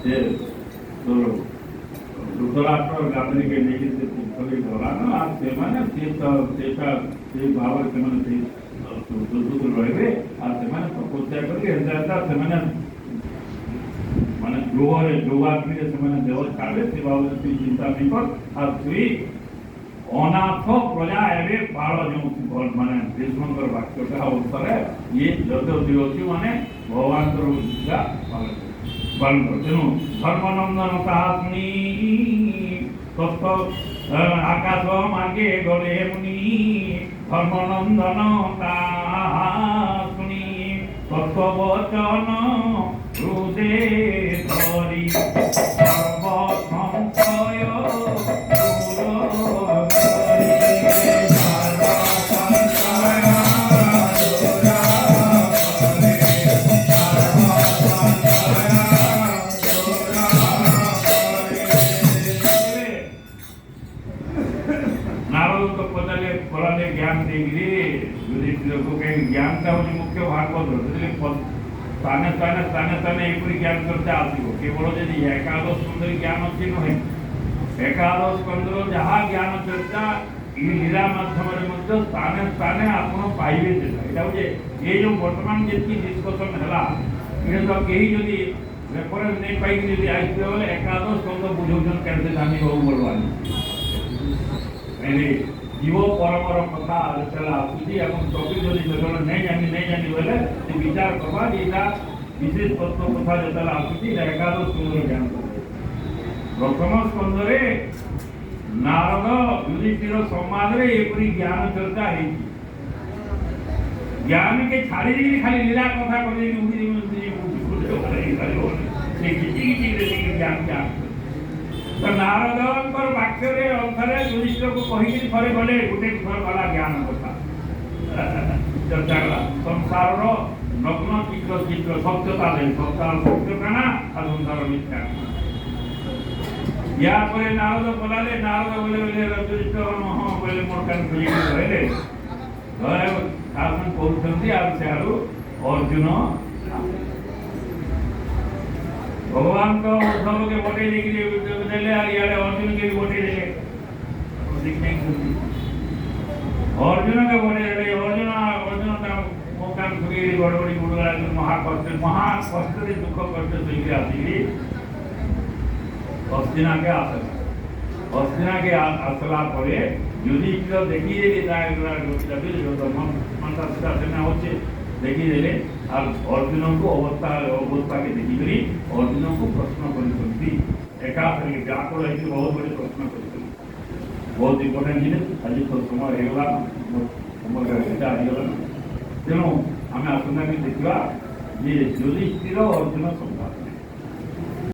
ସେ ଧୃତରାଷ୍ଟ୍ର ଗାନ୍ଧୀକି ନେଇକି ସେ ପୃଥ୍ୱୀ ଗଲାନ ଆଉ ସେମାନେ ସେଇ ଭାବରେ ସେମାନେ ସେଇ ସୁଯୋଗ ରହିବେ ଆଉ ସେମାନେ ତପସ୍ୟା କରିକି ଏନ୍ତା ସେମାନେ ମାନେ ଯୋଗାଗ୍ନିରେ ସେମାନେ ଦେହ ଛାଡ଼ିବେ ସେ ଭାବରେ ତୁଇ ଚିନ୍ତା ନାଇଁ କର ଆଉ ତୁଇ ଅନାଥ ପ୍ରଜା ଏବେ ପାଳ ଯେଉଁ ମାନେ ଭୀଷ୍ମଙ୍କର ବାକ୍ୟଟା ଅନୁସାରେ ଇଏ ଯଜ୍ଞ ଅଛି ମାନେ ଭଗବାନଙ୍କର ପୂଜା ପାଳନ କର ତେଣୁ ଧର୍ମନନ୍ଦନ ତାହା ଶୁଣି ତତ୍ତ ଆକାଶ ମାର୍ଗେ ଗଲେ ମୁନି ଧର୍ମନନ୍ଦନ ତାହା ଶୁଣି ତତ୍ତ୍ୱବଚନ ହୃଦେ ଧରି ସର୍ବ ସଂଶୟ ज्ञान देगी ज्ञान मुख्य भागवत स्थाने स्थाने स्थाने स्थाने एपरी ज्ञान करते आसो केवल जदि एकादश स्कंदर ज्ञान अच्छी नुहे एकादश स्कंदर जहाँ ज्ञान चर्चा लीला माध्यम स्थाने स्थाने आप पाइबे यहाँ ये जो बर्तमान जी डिस्कसन है तो कहीं जदि रेफरेन्स नहीं पाई आसते बोले एकादश स्कंद बुझाऊन कैसे जानी बहु बोलवानी जीव परमर कथा आसूसी टपिक जब जो नहीं जानी बोले विचार करवा यहाँ विशेष तत्व कथा जो आसूसी एकादश स्कंदर ज्ञान प्रथम स्कंदे नारद युधिष्ठिर संवाद में एपरी ज्ञान चर्चा है ज्ञान के छाड़ी खाली लीला कथा कर ज्ञान ज्ञान तो नारद वाक्य अनुसार युधिष्ठिर को कहीकि थे गले गोटे थर गला ज्ञान कथा चर्चा गला संसार नग्न चित्र चित्र सत्यता दे संसार सत्य काना और संसार मिथ्या या पर नारद बोलाले नारद बोले युधिष्ठिर हाँ बोले मोर कान खुली कहले घरे शासन कहते अर्जुन भगवान तो उद्धव के वोटे देले इे अर्जुन के भी वोटे देले अर्जुन के वोटे देले अर्जुन मुखान खुली गड़बड़ी गुड़गड़ा महाकष्ट दुख कष्ट सही आसिकी हस्तिना के आसला हस्तिना के आसला युधिष्ठिर देखी सेना होचे देखी देले और अर्जुन को अवस्था के देखी अर्जुन को प्रश्न कर एकाथर व्याकुल बहुत बड़े प्रश्न कर बहुत इम्पोर्टेंट जिन आज तो समय होगा तेणु आम आसंता देखा ये युधिष्ठिर अर्जुन संवाद